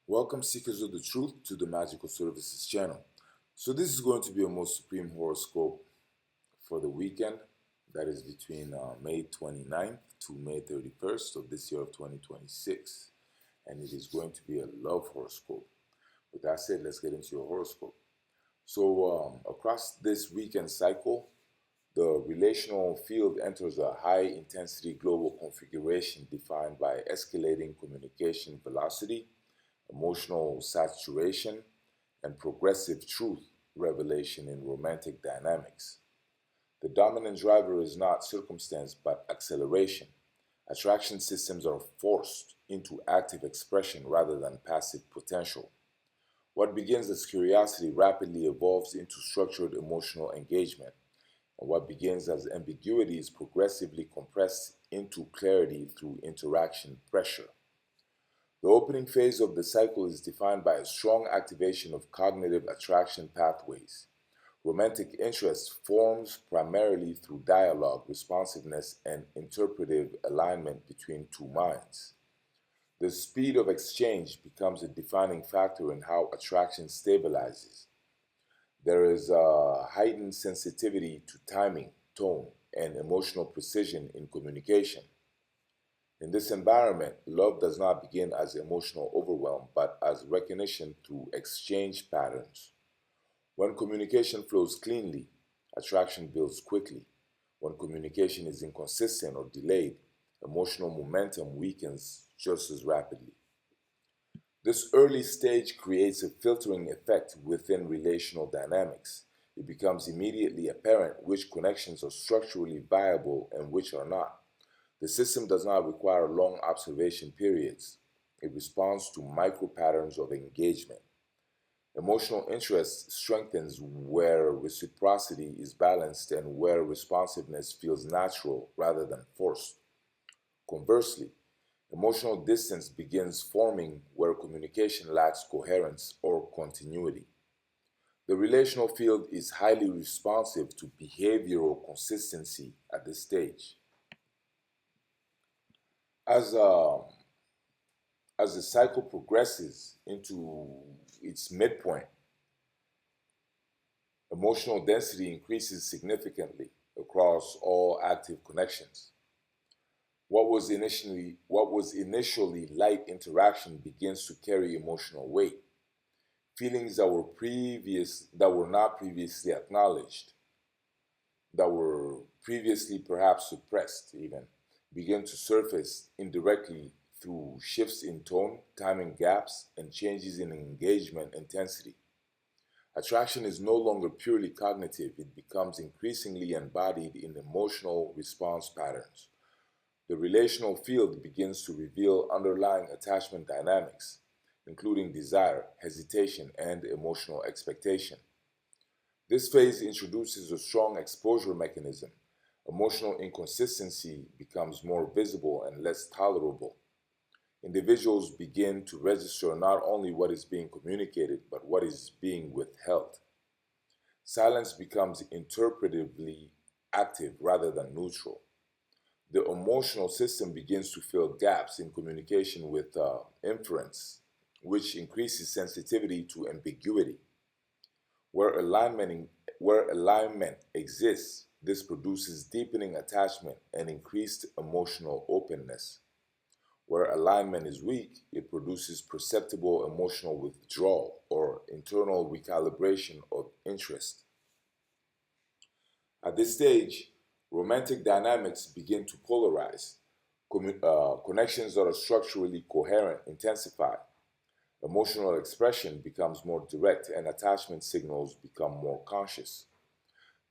Welcome, seekers of the truth, to the Magical Services channel. So, this is going to be a most supreme horoscope for the weekend that is between May 29th to May 31st of this year of 2026. And it is going to be a love horoscope. With that said, let's get into your horoscope. So, across this weekend cycle, the relational field enters a high intensity global configuration defined by escalating communication velocity, emotional saturation, and progressive truth revelation in romantic dynamics. The dominant driver is not circumstance but acceleration. Attraction systems are forced into active expression rather than passive potential. What begins as curiosity rapidly evolves into structured emotional engagement, and what begins as ambiguity is progressively compressed into clarity through interaction pressure. The opening phase of the cycle is defined by a strong activation of cognitive attraction pathways. Romantic interest forms primarily through dialogue, responsiveness, and interpretive alignment between two minds. The speed of exchange becomes a defining factor in how attraction stabilizes. There is a heightened sensitivity to timing, tone, and emotional precision in communication. In this environment, love does not begin as emotional overwhelm but as recognition through exchange patterns. When communication flows cleanly, attraction builds quickly. When communication is inconsistent or delayed, emotional momentum weakens just as rapidly. This early stage creates a filtering effect within relational dynamics. It becomes immediately apparent which connections are structurally viable and which are not. The system does not require long observation periods. It responds to micro patterns of engagement. Emotional interest strengthens where reciprocity is balanced and where responsiveness feels natural rather than forced. Conversely, emotional distance begins forming where communication lacks coherence or continuity. The relational field is highly responsive to behavioral consistency at this stage. As, um, as the cycle progresses into its midpoint, emotional density increases significantly across all active connections. What was initially light interaction begins to carry emotional weight. Feelings that were not previously acknowledged, that were previously perhaps suppressed even, begin to surface indirectly through shifts in tone, timing gaps, and changes in engagement intensity. Attraction is no longer purely cognitive, it becomes increasingly embodied in emotional response patterns. The relational field begins to reveal underlying attachment dynamics, including desire, hesitation, and emotional expectation. This phase introduces a strong exposure mechanism. Emotional inconsistency becomes more visible and less tolerable. Individuals begin to register not only what is being communicated, but what is being withheld. Silence becomes interpretively active rather than neutral. The emotional system begins to fill gaps in communication with inference, which increases sensitivity to ambiguity. Where alignment exists, this produces deepening attachment and increased emotional openness. Where alignment is weak, it produces perceptible emotional withdrawal or internal recalibration of interest. At this stage, romantic dynamics begin to polarize. Connections that are structurally coherent intensify. Emotional expression becomes more direct, and attachment signals become more conscious.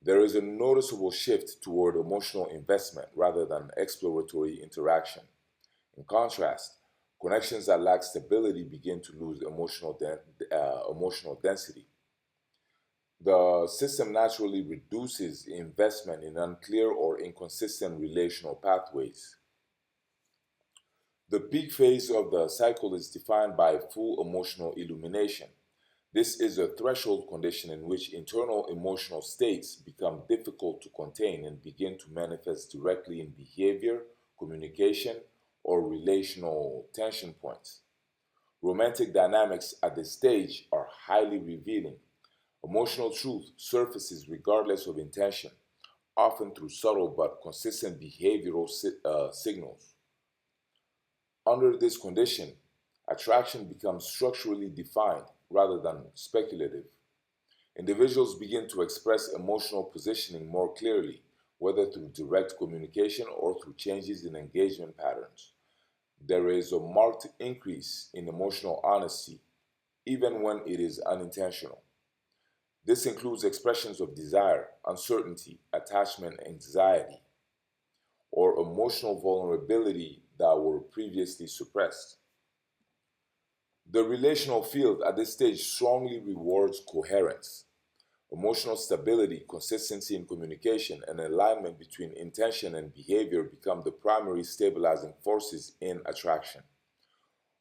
There is a noticeable shift toward emotional investment rather than exploratory interaction. In contrast, connections that lack stability begin to lose emotional density. The system naturally reduces investment in unclear or inconsistent relational pathways. The peak phase of the cycle is defined by full emotional illumination. This is a threshold condition in which internal emotional states become difficult to contain and begin to manifest directly in behavior, communication, or relational tension points. Romantic dynamics at this stage are highly revealing. Emotional truth surfaces regardless of intention, often through subtle but consistent behavioral signals. Under this condition, attraction becomes structurally defined rather than speculative. Individuals begin to express emotional positioning more clearly, whether through direct communication or through changes in engagement patterns. There is a marked increase in emotional honesty, even when it is unintentional. This includes expressions of desire, uncertainty, attachment, anxiety, or emotional vulnerability that were previously suppressed. The relational field at this stage strongly rewards coherence. Emotional stability, consistency in communication, and alignment between intention and behavior become the primary stabilizing forces in attraction.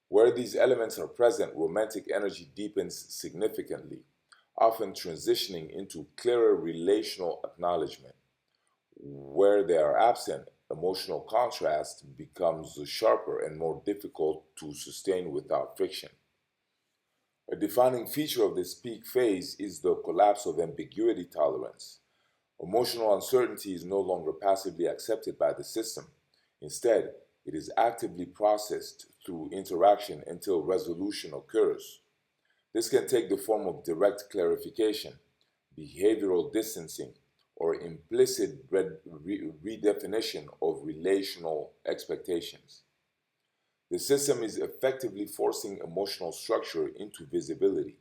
Where these elements are present, romantic energy deepens significantly, often transitioning into clearer relational acknowledgement. Where they are absent, emotional contrast becomes sharper and more difficult to sustain without friction. A defining feature of this peak phase is the collapse of ambiguity tolerance. Emotional uncertainty is no longer passively accepted by the system. Instead, it is actively processed through interaction until resolution occurs. This can take the form of direct clarification, behavioral distancing, or implicit redefinition of relational expectations. The system is effectively forcing emotional structure into visibility.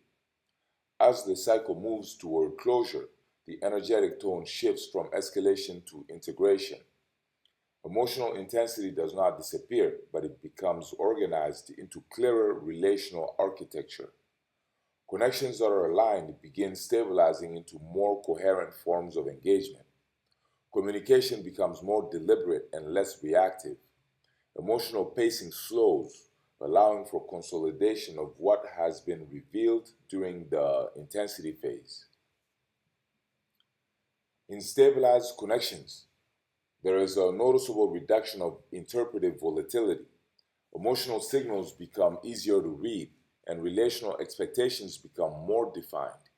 As the cycle moves toward closure, the energetic tone shifts from escalation to integration. Emotional intensity does not disappear, but it becomes organized into clearer relational architecture. Connections that are aligned begin stabilizing into more coherent forms of engagement. Communication becomes more deliberate and less reactive. Emotional pacing slows, allowing for consolidation of what has been revealed during the intensity phase. In stabilized connections, there is a noticeable reduction of interpretive volatility. Emotional signals become easier to read, and relational expectations become more defined.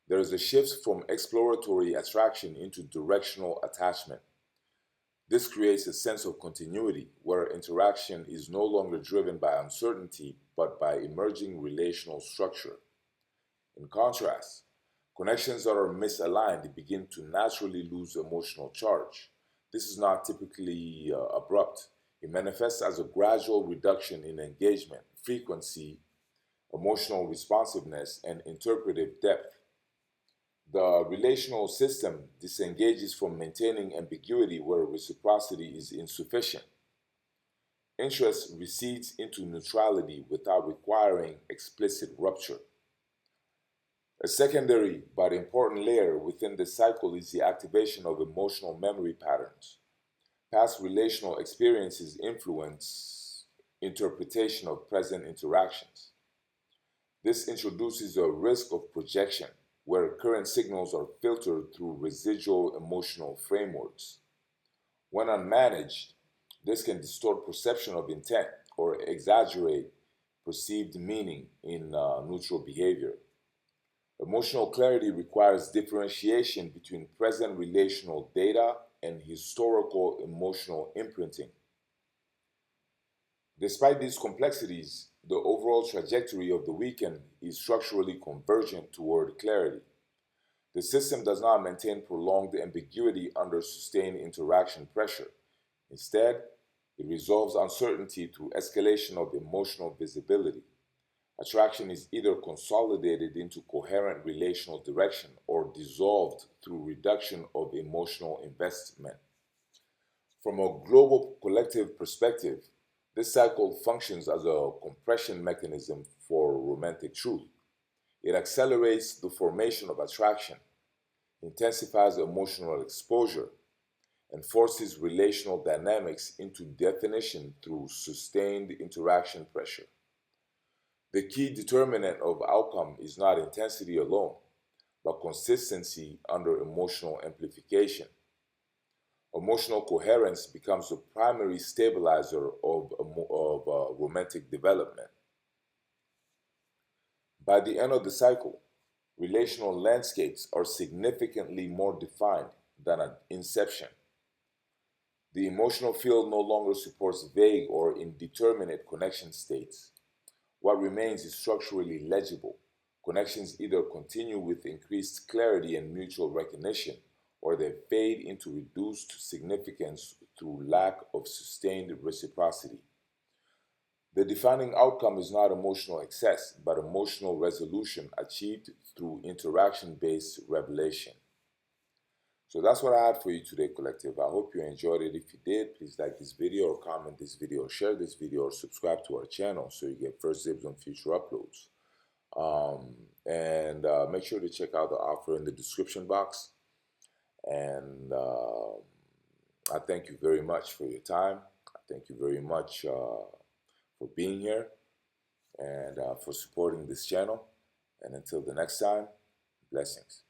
There is a shift from exploratory attraction into directional attachment. This creates a sense of continuity where interaction is no longer driven by uncertainty but by emerging relational structure. In contrast, connections that are misaligned begin to naturally lose emotional charge. This is not typically abrupt. It manifests as a gradual reduction in engagement, frequency, emotional responsiveness, and interpretive depth. The relational system disengages from maintaining ambiguity where reciprocity is insufficient. Interest recedes into neutrality without requiring explicit rupture. A secondary but important layer within this cycle is the activation of emotional memory patterns. Past relational experiences influence interpretation of present interactions. This introduces a risk of projection, where current signals are filtered through residual emotional frameworks. When unmanaged, this can distort perception of intent or exaggerate perceived meaning in neutral behavior. Emotional clarity requires differentiation between present relational data and historical emotional imprinting. Despite these complexities, the overall trajectory of the weekend is structurally convergent toward clarity. The system does not maintain prolonged ambiguity under sustained interaction pressure. Instead, it resolves uncertainty through escalation of emotional visibility. Attraction is either consolidated into coherent relational direction or dissolved through reduction of emotional investment. From a global collective perspective, this cycle functions as a compression mechanism for romantic truth. It accelerates the formation of attraction, intensifies emotional exposure, and forces relational dynamics into definition through sustained interaction pressure. The key determinant of outcome is not intensity alone, but consistency under emotional amplification. Emotional coherence becomes the primary stabilizer of romantic development. By the end of the cycle, relational landscapes are significantly more defined than at inception. The emotional field no longer supports vague or indeterminate connection states. What remains is structurally legible. Connections either continue with increased clarity and mutual recognition, or they fade into reduced significance through lack of sustained reciprocity. The defining outcome is not emotional excess, but emotional resolution achieved through interaction based revelation. So that's what I had for you today, collective. I hope you enjoyed it. If you did, please like this video or comment this video or share this video or subscribe to our channel so you get first dibs on future uploads. And make sure to check out the offer in the description box. And I thank you very much for your time. I thank you very much for being here and for supporting this channel. And until the next time, blessings.